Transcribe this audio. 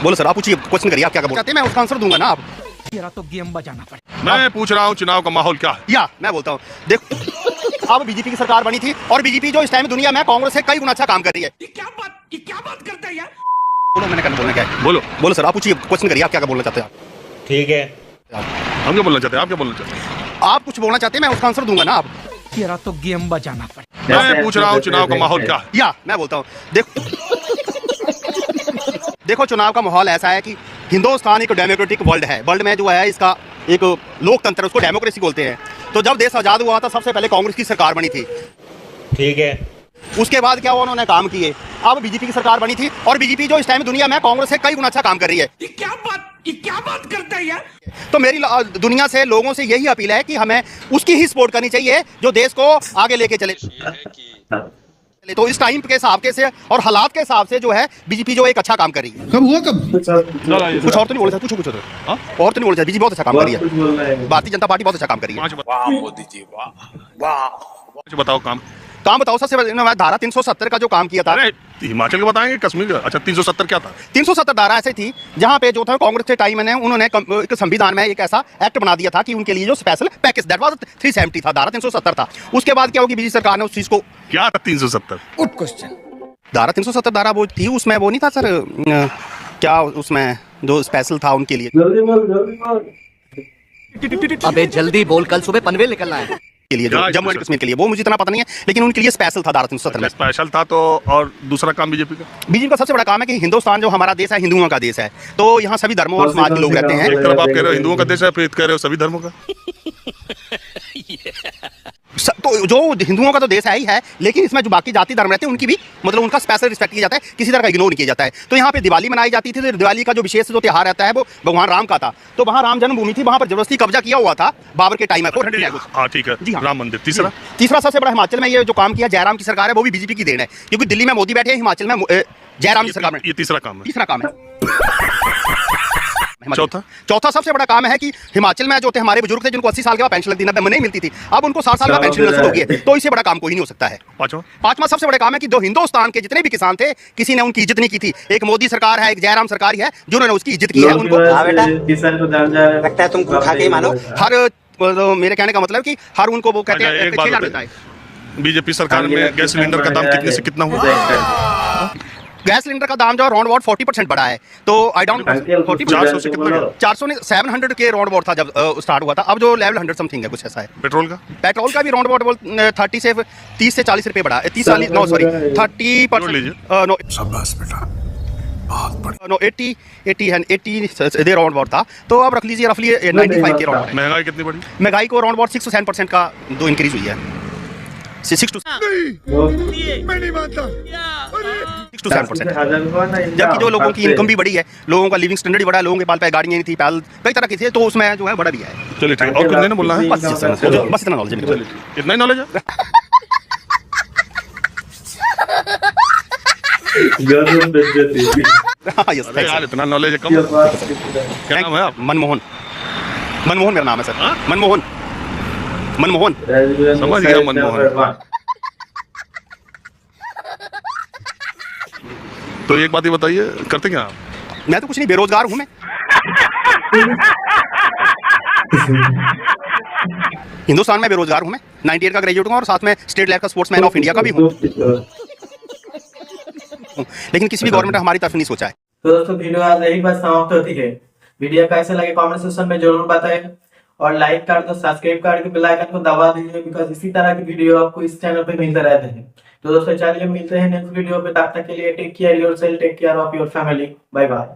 बोलो सर, आप पूछिए, क्वेश्चन करिए, आप क्या बोलते हैं, मैं उसका आंसर दूंगा ना। आप तेरा तो गेम बजाना पड़े। मैं पूछ रहा हूँ चुनाव का माहौल क्या है? या मैं बोलता हूँ, देखो अब बीजेपी की सरकार बनी थी और बीजेपी जो इस टाइम दुनिया में कांग्रेस से कई गुना अच्छा काम कर रही है। ये क्या बात करता है यार? बोलो, मैंने क्या बोलना क्या है? बोलो। बोलो सर, आप पूछिए, क्वेश्चन करिए, आप क्या बोलना चाहते हैं? ठीक है, हम क्या बोलना चाहते हैं, आप क्या बोलना चाहते हैं? आप कुछ बोलना चाहते हैं, मैं उसका आंसर दूंगा ना। आप तेरा तो गेम बजाना पड़े। मैं पूछ रहा हूँ चुनाव का माहौल क्या है? या मैं बोलता हूँ, देखो चुनाव का माहौल ऐसा है कि हिंदुस्तान एक डेमोक्रेटिक वर्ल्ड है। वर्ल्ड में जो है इसका एक लोकतंत्र, उसको डेमोक्रेसी बोलते हैं। तो जब देश आज़ाद हुआ था, सबसे पहले कांग्रेस की सरकार बनी थी। ठीक है, उसके बाद क्या हुआ, उन्होंने काम किए। अब बीजेपी की सरकार बनी थी और बीजेपी जो इस टाइम दुनिया में कांग्रेस से कई गुना अच्छा काम कर रही है। ये क्या बात करता है यार? तो मेरी दुनिया से, लोगों से यही अपील है कि हमें उसकी ही सपोर्ट करनी चाहिए जो देश को आगे लेके चले। तो इस टाइम के हिसाब के से और हालात के हिसाब से जो है बीजेपी जो एक अच्छा काम कर रही है। कब हुआ कब? कुछ और तो नहीं बोल सकते, कुछ और तो नहीं बोल सकते। बीजेपी बहुत अच्छा काम कर रही है, भारतीय जनता पार्टी बहुत अच्छा काम कर रही है। वाह मोदी जी, वाह। बताओ काम बताओ। सबसे पहले मैं धारा 370 का जो काम किया था। अरे हिमाचल का बताएंगे, कश्मीर का? अच्छा, 370 क्या था? 370 धारा ऐसे थी जहां पे जो था कांग्रेस के टाइम में उन्होंने एक संविधान में एक ऐसा एक्ट बना दिया था कि उनके लिए जो स्पेशल पैकेज, दैट वाज 370 था, धारा 370 था। उसके बाद क्या होगी, बीजेपी सरकार ने उस चीज को क्या था 370? Good question. धारा 370 धारा वो थी, उसमें वो नहीं था सर, क्या उसमें जो स्पेशल था उनके लिए अबे जल्दी बोल, कल सुबह पनवेल निकलना है के लिए, जो जम्मू एंड कश्मीर के लिए, वो मुझे इतना पता नहीं है, लेकिन उनके लिए स्पेशल था धारा 370 में। स्पेशल था तो। और दूसरा काम बीजेपी का? बीजेपी का सबसे बड़ा काम है कि हिंदुस्तान जो हमारा देश है, हिंदुओं का देश है। तो यहाँ सभी धर्मों और समाज के लोग रहते हैं। एक तरफ आप कह रहे हो हिंदुओं का देश है, फिर कह रहे हो सभी धर्मों का। तो जो हिंदुओं का तो देश है ही है, लेकिन इसमें जो बाकी जाति धर्म रहते हैं उनकी भी मतलब उनका स्पेशल रिस्पेक्ट किया जाता है, किसी तरह का इग्नोर नहीं किया जाता है। तो यहाँ पे दिवाली मनाई जाती थी। तो दिवाली का जो विशेष जो त्योहार रहता है वो भगवान राम का था। तो वहाँ राम जन्मभूमि थी, वहाँ पर जबरदस्ती कब्जा किया हुआ था बाबर के टाइम में 400 हाँ ठीक है जी, हाँ। राम मंदिर। तीसरा सबसे बड़ा हिमाचल में ये जो काम किया जयराम की सरकार है, वो भी बीजेपी की देन है, क्योंकि दिल्ली में मोदी बैठे हैं, हिमाचल में जयराम की सरकार में। ये तीसरा काम है। चौथा सबसे बड़ा काम है कि हिमाचल में जो थे हमारे बुजुर्ग थे, जिनको 80 साल के बाद पेंशन लगती, 90 में नहीं मिलती थी, अब उनको 60 साल का पेंशन मिलना शुरू हो गई है। तो इससे बड़ा काम कोई नहीं हो सकता है। पांचवा सबसे बड़ा काम है कि जो हिंदुस्तान के जितने भी किसान थे, किसी ने उनकी इज्जत नहीं की थी। एक मोदी सरकार है, एक जयराम सरकार ही है जिन्होंने उसकी इज्जत की है। उनको लगता है तुमको खा के मानो। हर मेरे कहने का मतलब कि हर उनको वो कहते हैं 6,000 मिलता है। बीजेपी सरकार में गैस सिलेंडर का दाम कितने से कितना हुआ? गैस सिलेंडर का दाम जो राउंड अबाउट 40% बढ़ा है। तो आई डोंट 400 से कितना? 400 ने 700 के राउंड अबाउट था जब स्टार्ट हुआ था। अब जो लेवल 100 समथिंग है, कुछ ऐसा है। पेट्रोल का भी राउंड अबाउट 30 से 40 रुपए बढ़ा है। 30 नो सॉरी 30%। नो शाबाश बेटा, बहुत बढ़िया। नो 80 दे राउंड अबाउट था। तो अब रख लीजिए रफली 95 के राउंड। महंगाई कितनी बढ़ी? महंगाई को राउंड अबाउट 6 to 7% का जो इंक्रीज हुई है। 6 to 7%। जबकि जो लोगों की इनकम भी बढ़ी है, लोगों का लिविंग स्टैंडर्ड भी बढ़ा है, लोगों के पास गाड़ियां नहीं थी, पैल कई तरह की थी, तो उसमें जो है बढ़ा भी है। चलिए ठीक है, और कुछ नहीं बोलना है? बस इतना नॉलेज है। इतना ही नॉलेज है? यार इतना नॉलेज है कम। क्या नाम है आप? मनमोहन मेरा नाम है सर। मनमोहन समझ गया, मनमोहन। तो एक बात ही बताइए, करते क्या आप? मैं तो कुछ नहीं, बेरोजगार हूँ मैं। हिंदुस्तान में बेरोजगार हूँ मैं। 98 का ग्रेजुएट हूँ और साथ में स्टेट लेवल का स्पोर्ट्समैन ऑफ इंडिया का भी हूँ। लेकिन किसी भी गवर्नमेंट ने हमारी तरफ नहीं सोचा है। तो दोस्तों वीडियो आज यही बात समाप्त होती है। वीडियो कैसे लगे कमेंट सेक्शन में जरूर बताएं और लाइक कर दो, सब्सक्राइब कर के बेल आइकन को दबा दीजिए, बिकॉज इसी तरह की वीडियो आपको इस चैनल पे मिलते रहते हैं। तो दोस्तों चलिए मिलते हैं नेक्स्ट वीडियो पे, तब तक के लिए take care yourself, take care of your family, bye bye.